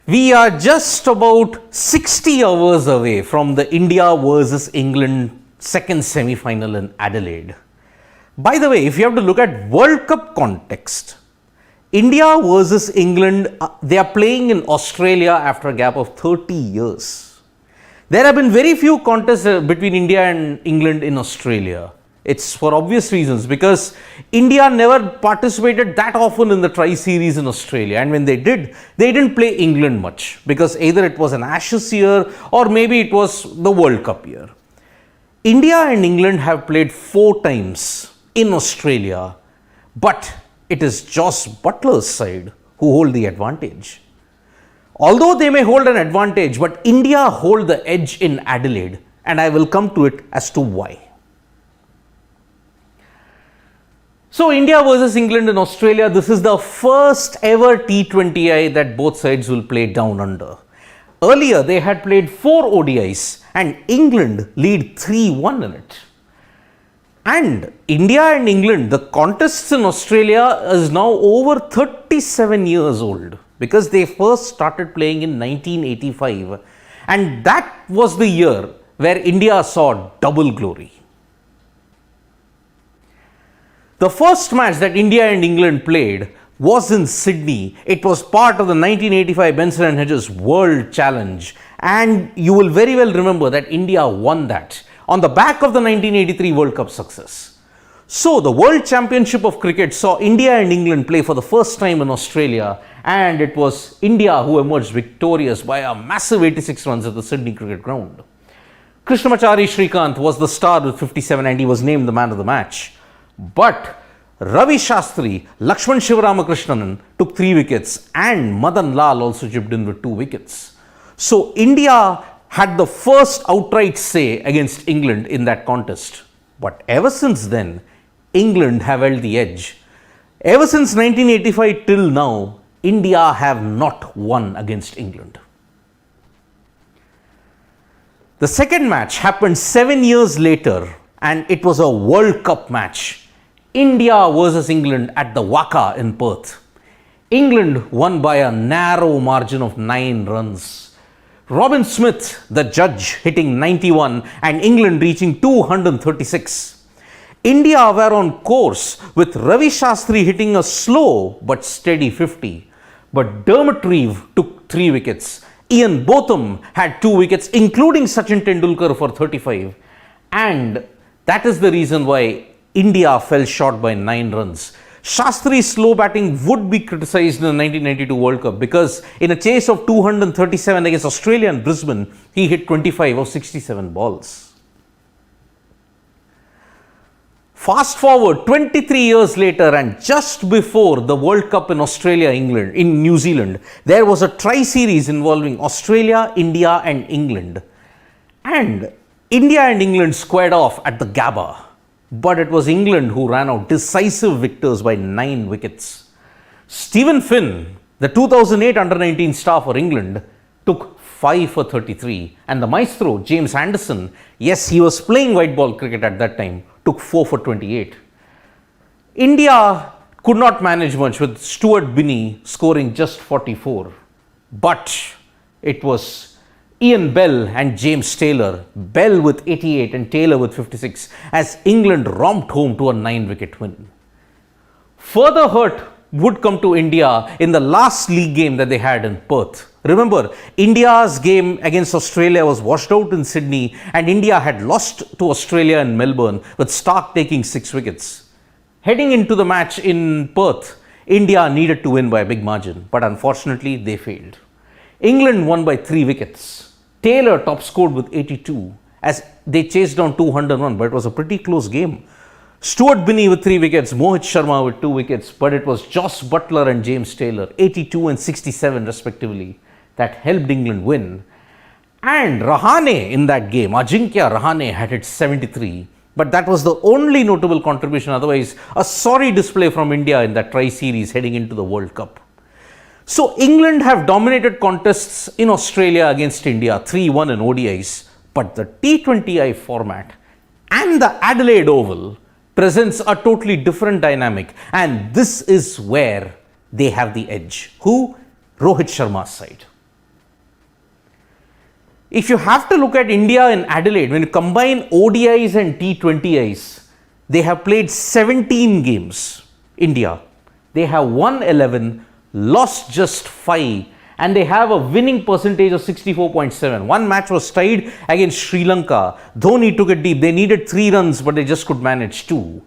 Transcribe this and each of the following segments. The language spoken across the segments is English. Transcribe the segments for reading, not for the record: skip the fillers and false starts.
We are just about 60 hours away from the India versus England second semi-final in Adelaide. By the way, if you have to look at World Cup context, India versus England, they are playing in Australia after a gap of 30 years. There have been very few contests between India and England in Australia. It's for obvious reasons, because India never participated that often in the tri-series in Australia, and when they did, they didn't play England much, because either it was an Ashes year or maybe it was the World Cup year. India and England have played 4 times in Australia, but it is Joss Butler's side who hold the advantage. Although they may hold an advantage, but India hold the edge in Adelaide, and I will come to it as to why. So India versus England in Australia, this is the first ever T20I that both sides will play down under. Earlier they had played 4 ODIs and England lead 3-1 in it. And India and England, the contests in Australia is now over 37 years old, because they first started playing in 1985, and that was the year where India saw double glory. The first match that India and England played was in Sydney. It was part of the 1985 Benson and Hedges World Challenge, and you will very well remember that India won that on the back of the 1983 World Cup success. So the World Championship of Cricket saw India and England play for the first time in Australia, and it was India who emerged victorious by a massive 86 runs at the Sydney Cricket Ground. Krishnamachari Srikanth was the star with 57 and he was named the man of the match. But Ravi Shastri, Lakshman Sivaramakrishnan took 3 wickets, and Madan Lal also chipped in with 2 wickets. So India had the first outright say against England in that contest. But ever since then, England have held the edge. Ever since 1985 till now, India have not won against England. The second match happened 7 years later, and it was a World Cup match. India versus England at the Waka in Perth. England won by a narrow margin of 9 runs. Robin Smith, the judge, hitting 91 and England reaching 236. India were on course with Ravi Shastri hitting a slow but steady 50. But Dermot Reeve took 3 wickets. Ian Botham had 2 wickets, including Sachin Tendulkar for 35. And that is the reason why India fell short by 9 runs. Shastri's slow batting would be criticised in the 1992 World Cup, because in a chase of 237 against Australia and Brisbane, he hit 25 of 67 balls. Fast forward 23 years later, and just before the World Cup in New Zealand, there was a tri-series involving Australia, India and England. And India and England squared off at the Gabba. But it was England who ran out decisive victors by 9 wickets. Stephen Finn, the 2008 Under-19 star for England, took 5 for 33. And the maestro, James Anderson, yes, he was playing white ball cricket at that time, took 4 for 28. India could not manage much, with Stuart Binney scoring just 44. But it was Ian Bell and James Taylor, Bell with 88 and Taylor with 56, as England romped home to a 9-wicket win. Further hurt would come to India in the last league game that they had in Perth. Remember, India's game against Australia was washed out in Sydney, and India had lost to Australia in Melbourne, with Stark taking 6 wickets. Heading into the match in Perth, India needed to win by a big margin, but unfortunately they failed. England won by 3 wickets. Taylor top scored with 82 as they chased down 201, but it was a pretty close game. Stuart Binney with 3 wickets, Mohit Sharma with 2 wickets, but it was Joss Butler and James Taylor, 82 and 67 respectively, that helped England win. And Rahane in that game, Ajinkya Rahane had hit 73, but that was the only notable contribution. Otherwise, a sorry display from India in that tri-series heading into the World Cup. So England have dominated contests in Australia against India, 3-1 in ODIs, but the T20I format and the Adelaide Oval presents a totally different dynamic, and this is where they have the edge. Who? Rohit Sharma's side. If you have to look at India in Adelaide, when you combine ODIs and T20Is, they have played 17 games. India. They have won 11, lost just 5, and they have a winning percentage of 64.7. One match was tied against Sri Lanka. Dhoni took it deep. They needed 3 runs, but they just could manage 2.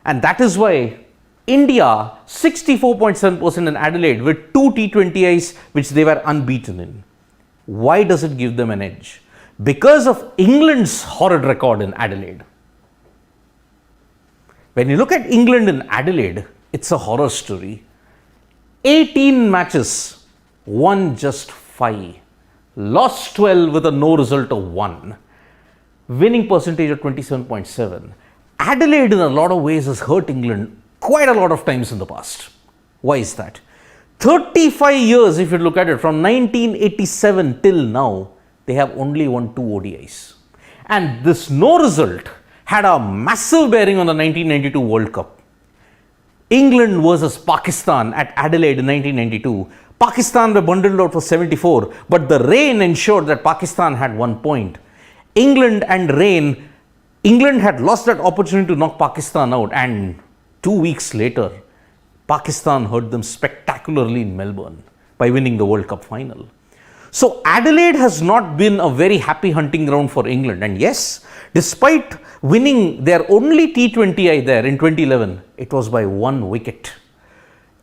And that is why India 64.7% in Adelaide with 2 T20Is which they were unbeaten in. Why does it give them an edge? Because of England's horrid record in Adelaide. When you look at England in Adelaide, it's a horror story. 18 matches, won just 5, lost 12 with a no result of 1, winning percentage of 27.7. Adelaide in a lot of ways has hurt England quite a lot of times in the past. Why is that? 35 years, if you look at it, from 1987 till now, they have only won 2 ODIs. And this no result had a massive bearing on the 1992 World Cup. England versus Pakistan at Adelaide in 1992. Pakistan were bundled out for 74, but the rain ensured that Pakistan had 1 point. England had lost that opportunity to knock Pakistan out, and 2 weeks later, Pakistan hurt them spectacularly in Melbourne by winning the World Cup final. So Adelaide has not been a very happy hunting ground for England. And yes, despite winning their only T20I there in 2011, it was by 1 wicket.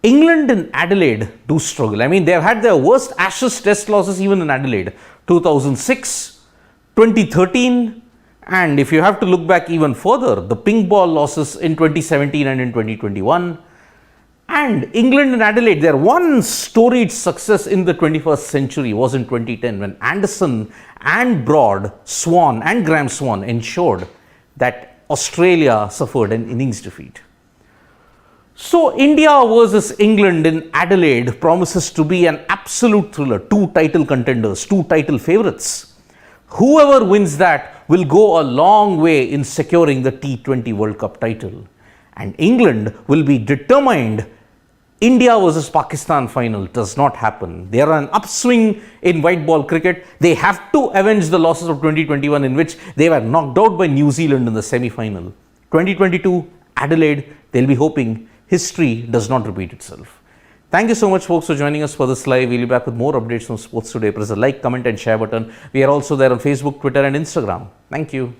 England in Adelaide do struggle. I mean, they have had their worst Ashes test losses even in Adelaide. 2006, 2013, and if you have to look back even further, the pink ball losses in 2017 and in 2021. And England and Adelaide, their one storied success in the 21st century was in 2010 when Anderson and Broad, Swan and Graham Swan ensured that Australia suffered an innings defeat. So India versus England in Adelaide promises to be an absolute thriller. 2 title contenders, 2 title favourites. Whoever wins that will go a long way in securing the T20 World Cup title. And England will be determined. India versus Pakistan final does not happen. They are an upswing in white ball cricket. They have to avenge the losses of 2021 in which they were knocked out by New Zealand in the semi-final. 2022, Adelaide, they'll be hoping history does not repeat itself. Thank you so much, folks, for joining us for this live. We'll be back with more updates from Sports Today. Press the like, comment and share button. We are also there on Facebook, Twitter and Instagram. Thank you.